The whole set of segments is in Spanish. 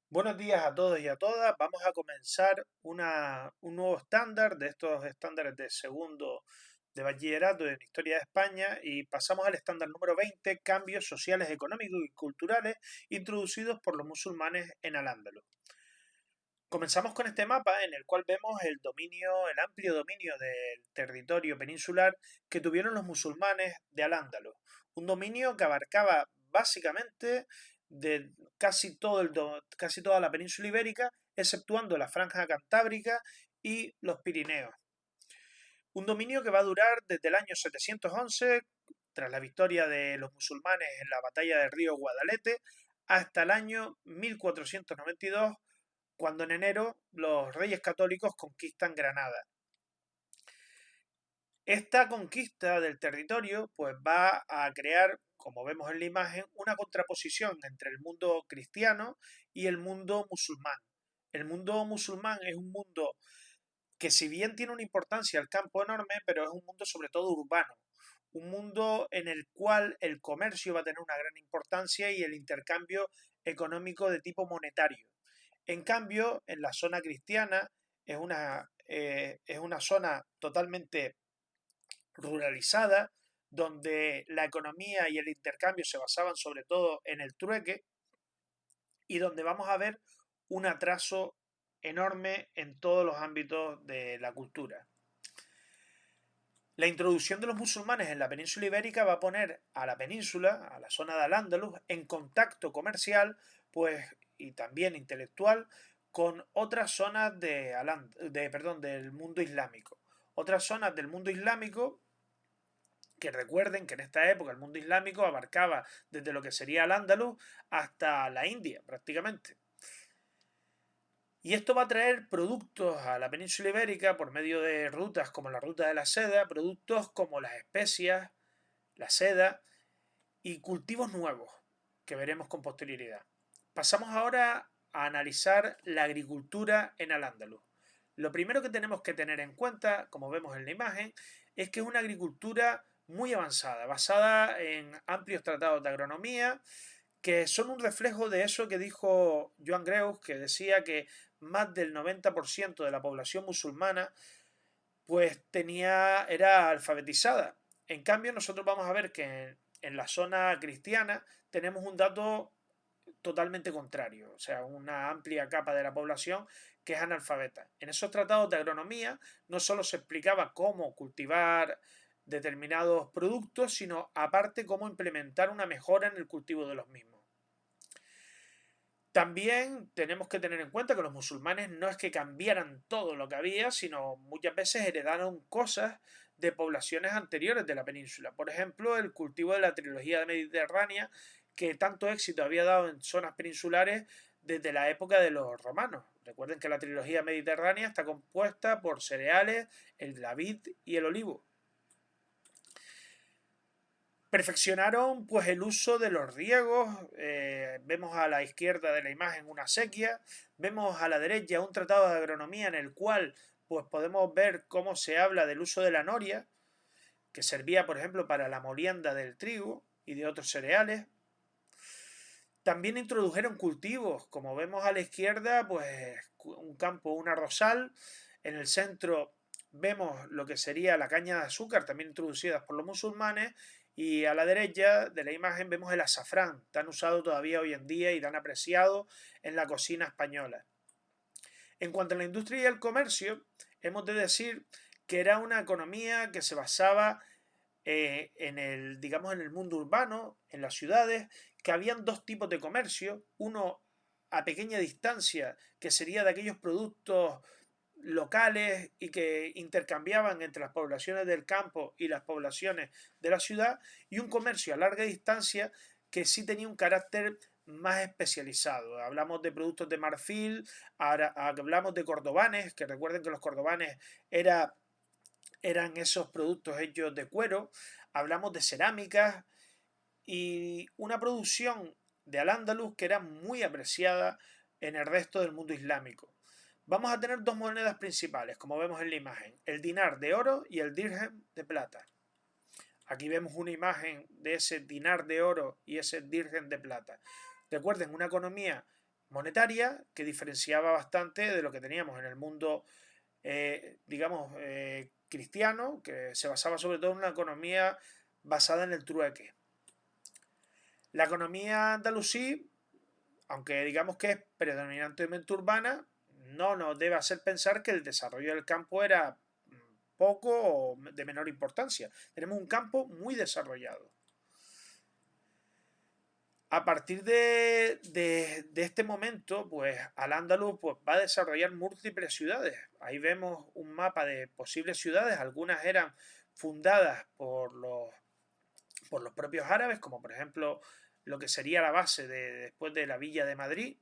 Buenos días a todos y a todas. Vamos a comenzar un nuevo estándar de estos estándares de segundo de bachillerato en Historia de España y pasamos al estándar número 20, cambios sociales, económicos y culturales introducidos por los musulmanes en Al-Ándalus. Comenzamos con este mapa en el cual vemos el amplio dominio del territorio peninsular que tuvieron los musulmanes de Al-Ándalus. Un dominio que abarcaba básicamente de casi toda la península ibérica, exceptuando la franja cantábrica y los Pirineos. Un dominio que va a durar desde el año 711, tras la victoria de los musulmanes en la batalla del río Guadalete, hasta el año 1492, cuando en enero los reyes católicos conquistan Granada. Esta conquista del territorio pues va a crear, como vemos en la imagen, una contraposición entre el mundo cristiano y el mundo musulmán. El mundo musulmán es un mundo que, si bien tiene una importancia al campo enorme, pero es un mundo sobre todo urbano, un mundo en el cual el comercio va a tener una gran importancia y el intercambio económico de tipo monetario. En cambio, en la zona cristiana es una zona totalmente ruralizada, donde la economía y el intercambio se basaban sobre todo en el trueque y donde vamos a ver un atraso enorme en todos los ámbitos de la cultura. La introducción de los musulmanes en la península ibérica va a poner a la península, a la zona de Al-Ándalus, en contacto comercial pues, y también intelectual con otras zonas del mundo islámico. Otras zonas del mundo islámico que recuerden que en esta época el mundo islámico abarcaba desde lo que sería Al-Ándalus hasta la India prácticamente. Y esto va a traer productos a la península ibérica por medio de rutas como la ruta de la seda, productos como las especias, la seda y cultivos nuevos que veremos con posterioridad. Pasamos ahora a analizar la agricultura en Al-Ándalus. Lo primero que tenemos que tener en cuenta, como vemos en la imagen, es que es una agricultura muy avanzada, basada en amplios tratados de agronomía, que son un reflejo de eso que dijo Joan Greus, que decía que más del 90% de la población musulmana pues era alfabetizada. En cambio, nosotros vamos a ver que en la zona cristiana tenemos un dato totalmente contrario, o sea, una amplia capa de la población que es analfabeta. En esos tratados de agronomía no solo se explicaba cómo cultivar determinados productos, sino aparte cómo implementar una mejora en el cultivo de los mismos. También tenemos que tener en cuenta que los musulmanes no es que cambiaran todo lo que había, sino muchas veces heredaron cosas de poblaciones anteriores de la península. Por ejemplo, el cultivo de la trilogía mediterránea, que tanto éxito había dado en zonas peninsulares desde la época de los romanos. Recuerden que la trilogía mediterránea está compuesta por cereales, la vid y el olivo. Perfeccionaron pues el uso de los riegos, vemos a la izquierda de la imagen una sequía, vemos a la derecha un tratado de agronomía en el cual pues podemos ver cómo se habla del uso de la noria, que servía por ejemplo para la molienda del trigo y de otros cereales. También introdujeron cultivos, como vemos a la izquierda, pues un campo, un arrozal, en el centro vemos lo que sería la caña de azúcar, también introducidas por los musulmanes, y a la derecha de la imagen vemos el azafrán, tan usado todavía hoy en día y tan apreciado en la cocina española. En cuanto a la industria y el comercio, hemos de decir que era una economía que se basaba digamos, en el mundo urbano, en las ciudades, que habían dos tipos de comercio, uno a pequeña distancia, que sería de aquellos productos locales y que intercambiaban entre las poblaciones del campo y las poblaciones de la ciudad, y un comercio a larga distancia que sí tenía un carácter más especializado. Hablamos de productos de marfil, ahora hablamos de cordobanes, que recuerden que los cordobanes eran esos productos hechos de cuero, hablamos de cerámicas y una producción de Al-Ándalus que era muy apreciada en el resto del mundo islámico. Vamos a tener dos monedas principales, como vemos en la imagen, el dinar de oro y el dirham de plata. Aquí vemos una imagen de ese dinar de oro y ese dirham de plata. Recuerden, una economía monetaria que diferenciaba bastante de lo que teníamos en el mundo, digamos, cristiano, que se basaba sobre todo en una economía basada en el trueque. La economía andalusí, aunque digamos que es predominantemente urbana, no nos debe hacer pensar que el desarrollo del campo era poco o de menor importancia. Tenemos un campo muy desarrollado. A partir de este momento, pues Al-Ándalus pues, va a desarrollar múltiples ciudades. Ahí vemos un mapa de posibles ciudades. Algunas eran fundadas por los propios árabes, como por ejemplo lo que sería la base después de la Villa de Madrid,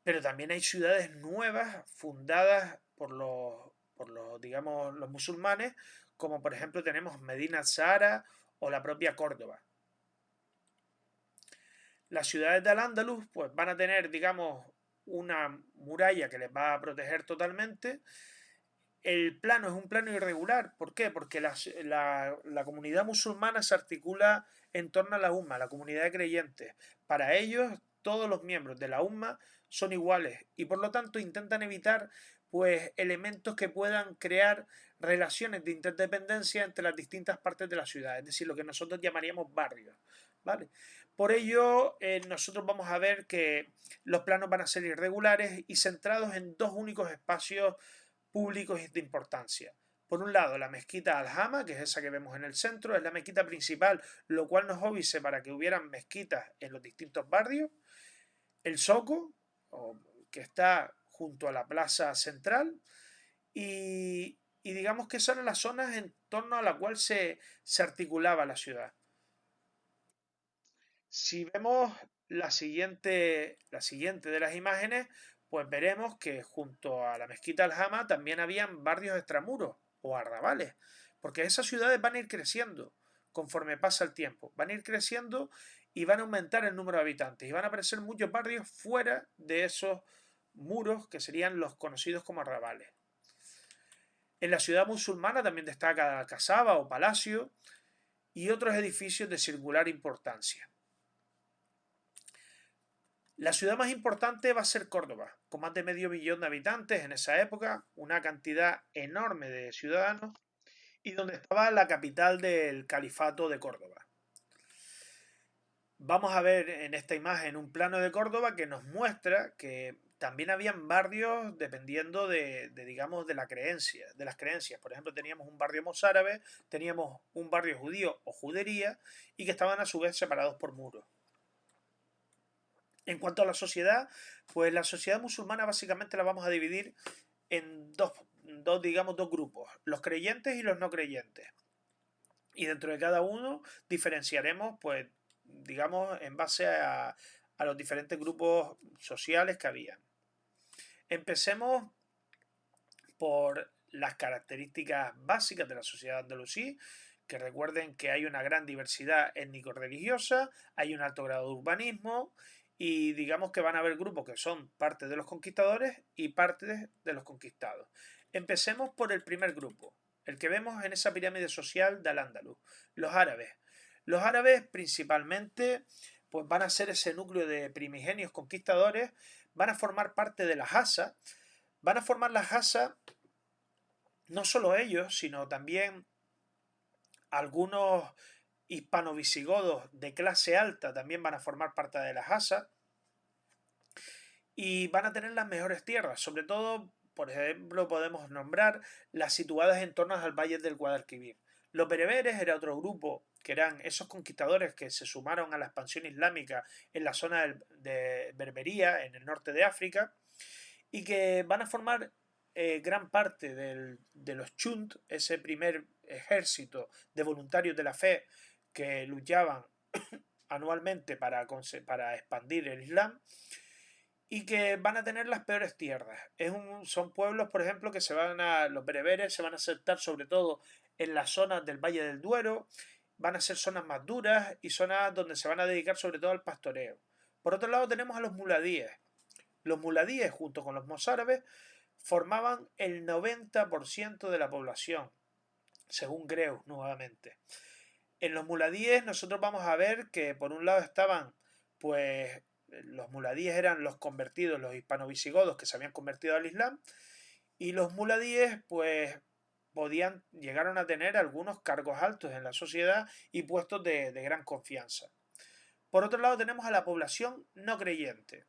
pero también hay ciudades nuevas fundadas por los digamos, los musulmanes, como por ejemplo tenemos Medina Zahara o la propia Córdoba. Las ciudades de Al-Ándalus pues van a tener, digamos, una muralla que les va a proteger totalmente. El plano es un plano irregular. ¿Por qué? Porque la comunidad musulmana se articula en torno a la UMMA, la comunidad de creyentes. Para ellos, todos los miembros de la UMMA son iguales y por lo tanto intentan evitar pues elementos que puedan crear relaciones de interdependencia entre las distintas partes de la ciudad, es decir, lo que nosotros llamaríamos barrios, ¿vale? Por ello, nosotros vamos a ver que los planos van a ser irregulares y centrados en dos únicos espacios públicos de importancia. Por un lado, la mezquita Al-Hama, que es esa que vemos en el centro, es la mezquita principal, lo cual nos obvise para que hubieran mezquitas en los distintos barrios. El Zoco, que está junto a la plaza central, y digamos que esas eran las zonas en torno a la cual se articulaba la ciudad. Si vemos la siguiente de las imágenes, pues veremos que junto a la mezquita Al-Hama también habían barrios extramuros o arrabales, porque esas ciudades van a ir creciendo conforme pasa el tiempo, van a ir creciendo y van a aumentar el número de habitantes y van a aparecer muchos barrios fuera de esos muros que serían los conocidos como arrabales. En la ciudad musulmana también destaca Casaba o Palacio y otros edificios de singular importancia. La ciudad más importante va a ser Córdoba, con más de medio billón de habitantes en esa época, una cantidad enorme de ciudadanos, y donde estaba la capital del califato de Córdoba. Vamos a ver en esta imagen un plano de Córdoba que nos muestra que también habían barrios dependiendo digamos, de la creencia, de las creencias. Por ejemplo, teníamos un barrio mozárabe, teníamos un barrio judío o judería, y que estaban a su vez separados por muros. En cuanto a la sociedad, pues la sociedad musulmana básicamente la vamos a dividir en digamos, dos grupos, los creyentes y los no creyentes. Y dentro de cada uno diferenciaremos, pues, digamos, en base a los diferentes grupos sociales que había. Empecemos por las características básicas de la sociedad andalusí, que recuerden que hay una gran diversidad étnico-religiosa, hay un alto grado de urbanismo y digamos que van a haber grupos que son parte de los conquistadores y parte de los conquistados. Empecemos por el primer grupo, el que vemos en esa pirámide social de Al-Ándalus, los árabes. Los árabes principalmente pues van a ser ese núcleo de primigenios conquistadores, van a formar parte de la Hasa, van a formar la Hasa no solo ellos, sino también algunos hispano-visigodos de clase alta también van a formar parte de la Hasa y van a tener las mejores tierras, sobre todo, por ejemplo, podemos nombrar las situadas en torno al valle del Guadalquivir. Los bereberes era otro grupo que eran esos conquistadores que se sumaron a la expansión islámica en la zona de Berbería, en el norte de África, y que van a formar gran parte de los Chunt, ese primer ejército de voluntarios de la fe que luchaban anualmente para expandir el Islam, y que van a tener las peores tierras. Son pueblos, por ejemplo, que los bereberes se van a asentar sobre todo en las zonas del Valle del Duero, van a ser zonas más duras y zonas donde se van a dedicar sobre todo al pastoreo. Por otro lado tenemos a los muladíes. Los muladíes, junto con los mozárabes, formaban el 90% de la población, según Greus nuevamente. En los muladíes nosotros vamos a ver que por un lado estaban pues Los muladíes eran los convertidos, los hispano-visigodos que se habían convertido al Islam, y los muladíes, pues, llegaron a tener algunos cargos altos en la sociedad y puestos de gran confianza. Por otro lado, tenemos a la población no creyente.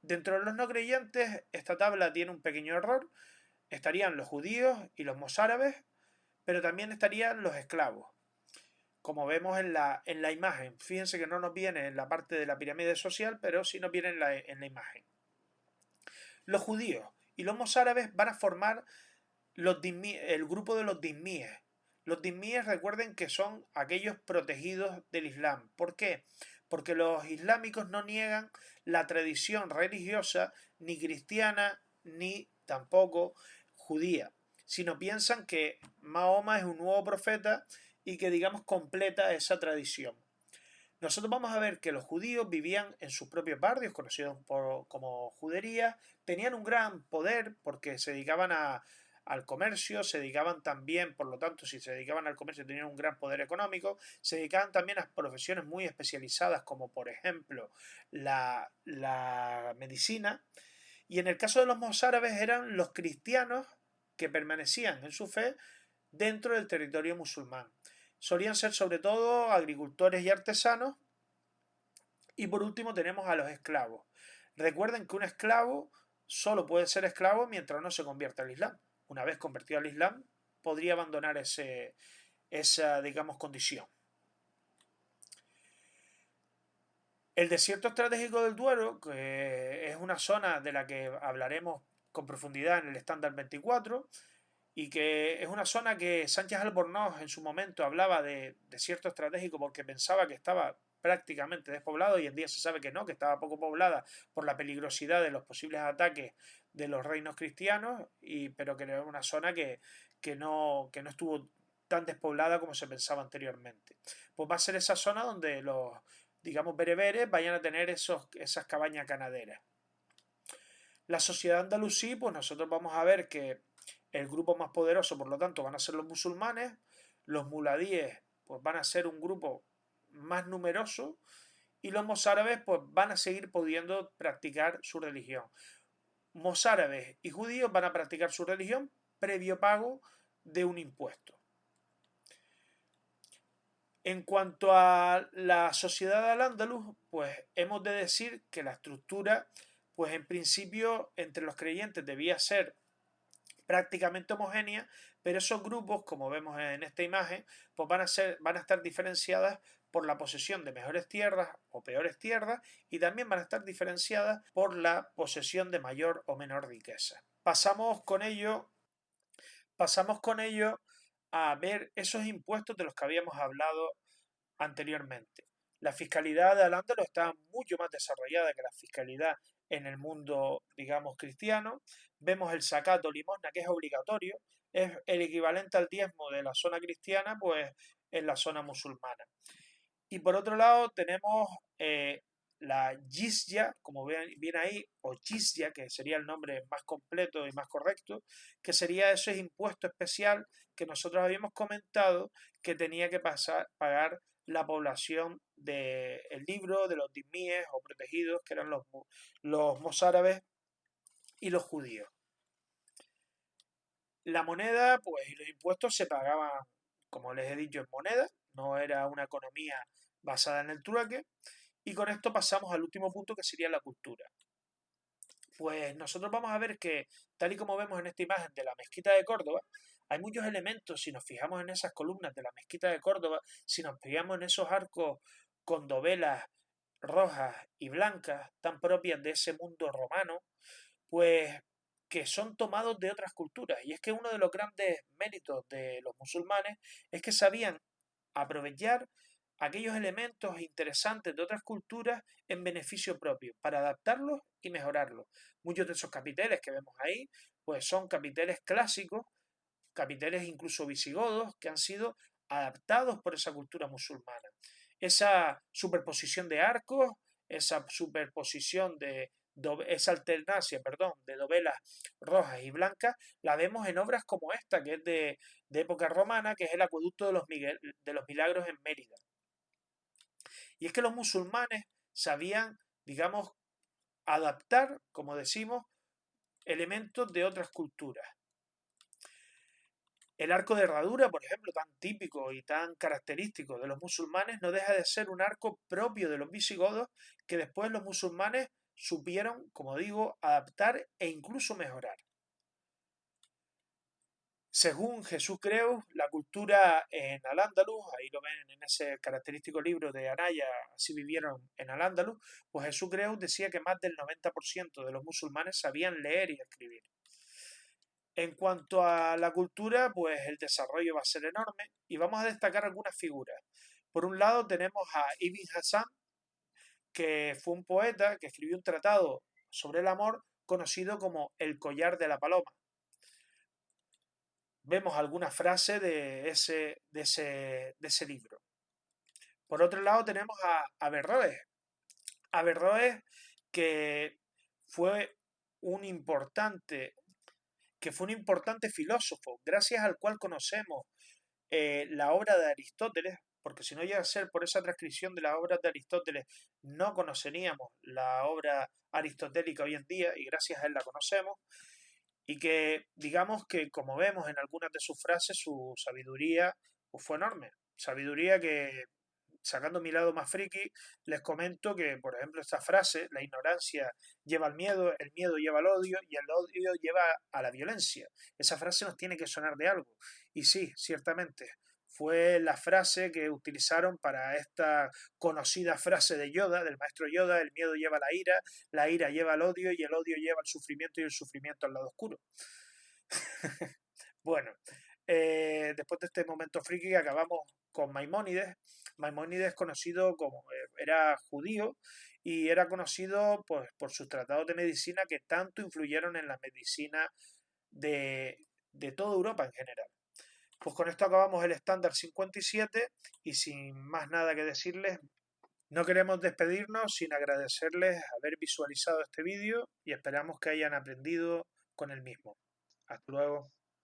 Dentro de los no creyentes, esta tabla tiene un pequeño error. Estarían los judíos y los mozárabes, pero también estarían los esclavos, como vemos en la imagen. Fíjense que no nos viene en la parte de la pirámide social, pero sí nos viene en la imagen. Los judíos y los mozárabes van a formar el grupo de los dismíes. Los dismíes, recuerden que son aquellos protegidos del Islam. ¿Por qué? Porque los islámicos no niegan la tradición religiosa ni cristiana ni tampoco judía, sino piensan que Mahoma es un nuevo profeta y que, digamos, completa esa tradición. Nosotros vamos a ver que los judíos vivían en sus propios barrios, conocidos como juderías, tenían un gran poder porque se dedicaban al comercio, se dedicaban también, por lo tanto, si se dedicaban al comercio tenían un gran poder económico, se dedicaban también a profesiones muy especializadas como por ejemplo la medicina, y en el caso de los mozárabes eran los cristianos que permanecían en su fe dentro del territorio musulmán. Solían ser sobre todo agricultores y artesanos. Y por último tenemos a los esclavos. Recuerden que un esclavo solo puede ser esclavo mientras no se convierta al Islam. Una vez convertido al Islam, podría abandonar esa, digamos, condición. El desierto estratégico del Duero, que es una zona de la que hablaremos con profundidad en el estándar 24, y que es una zona que Sánchez Albornoz en su momento hablaba de desierto estratégico porque pensaba que estaba prácticamente despoblado, y en día se sabe que no, que estaba poco poblada por la peligrosidad de los posibles ataques de los reinos cristianos, pero que era una zona que no estuvo tan despoblada como se pensaba anteriormente. Pues va a ser esa zona donde los, digamos, bereberes vayan a tener esas cabañas ganaderas. La sociedad andalusí, pues nosotros vamos a ver que el grupo más poderoso, por lo tanto, van a ser los musulmanes. Los muladíes, pues van a ser un grupo más numeroso. Y los mozárabes, pues van a seguir pudiendo practicar su religión. Mozárabes y judíos van a practicar su religión previo pago de un impuesto. En cuanto a la sociedad al-Ándalus, pues hemos de decir que la estructura, pues en principio entre los creyentes debía ser prácticamente homogénea, pero esos grupos, como vemos en esta imagen, pues van a estar diferenciadas por la posesión de mejores tierras o peores tierras, y también van a estar diferenciadas por la posesión de mayor o menor riqueza. Pasamos con ello a ver esos impuestos de los que habíamos hablado anteriormente. La fiscalidad de Al-Ándalus está mucho más desarrollada que la fiscalidad en el mundo, digamos, cristiano. Vemos el zakat o limosna, que es obligatorio, es el equivalente al diezmo de la zona cristiana, pues en la zona musulmana. Y por otro lado tenemos la jizya, como ven ahí, o jizya, que sería el nombre más completo y más correcto, que sería ese impuesto especial que nosotros habíamos comentado que tenía que pagar la población del libro, de los dismíes o protegidos, que eran los mozárabes y los judíos. La moneda, pues, y los impuestos se pagaban, como les he dicho, en moneda, no era una economía basada en el trueque. Y con esto pasamos al último punto, que sería la cultura. Pues nosotros vamos a ver que, tal y como vemos en esta imagen de la mezquita de Córdoba, hay muchos elementos. Si nos fijamos en esas columnas de la mezquita de Córdoba, si nos fijamos en esos arcos con dovelas rojas y blancas tan propias de ese mundo romano, pues que son tomados de otras culturas. Y es que uno de los grandes méritos de los musulmanes es que sabían aprovechar aquellos elementos interesantes de otras culturas en beneficio propio, para adaptarlos y mejorarlos. Muchos de esos capiteles que vemos ahí, pues son capiteles clásicos, capiteles incluso visigodos, que han sido adaptados por esa cultura musulmana. Esa superposición de arcos, esa superposición esa alternancia, perdón, de dovelas rojas y blancas, la vemos en obras como esta, que es de época romana, que es el acueducto de los Milagros en Mérida. Y es que los musulmanes sabían digamos, adaptar, como decimos, elementos de otras culturas. El arco de herradura, por ejemplo, tan típico y tan característico de los musulmanes, no deja de ser un arco propio de los visigodos que después los musulmanes supieron, como digo, adaptar e incluso mejorar. Según Jesús Creus, la cultura en Al-Ándalus, ahí lo ven en ese característico libro de Anaya, así vivieron en Al-Ándalus, pues Jesús Creus decía que más del 90% de los musulmanes sabían leer y escribir. En cuanto a la cultura, pues el desarrollo va a ser enorme y vamos a destacar algunas figuras. Por un lado tenemos a Ibn Hassan, que fue un poeta que escribió un tratado sobre el amor conocido como El collar de la paloma. Vemos alguna frase de ese libro. Por otro lado tenemos a Averroes. Averroes que fue un importante filósofo, gracias al cual conocemos la obra de Aristóteles, porque si no llega a ser por esa transcripción de las obras de Aristóteles, no conoceríamos la obra aristotélica hoy en día y gracias a él la conocemos, y que digamos que como vemos en algunas de sus frases, su sabiduría pues, fue enorme. Sabiduría que, sacando mi lado más friki, les comento que, por ejemplo, esta frase, la ignorancia lleva al miedo, el miedo lleva al odio y el odio lleva a la violencia. Esa frase nos tiene que sonar de algo. Y sí, ciertamente, fue la frase que utilizaron para esta conocida frase de Yoda, del maestro Yoda, el miedo lleva a la ira lleva al odio y el odio lleva al sufrimiento y el sufrimiento al lado oscuro. Bueno, después de este momento friki acabamos con Maimónides. Maimónides conocido como era judío y era conocido pues, por sus tratados de medicina que tanto influyeron en la medicina de toda Europa en general. Pues con esto acabamos el estándar 57 y sin más nada que decirles, no queremos despedirnos sin agradecerles haber visualizado este vídeo y esperamos que hayan aprendido con el mismo. Hasta luego.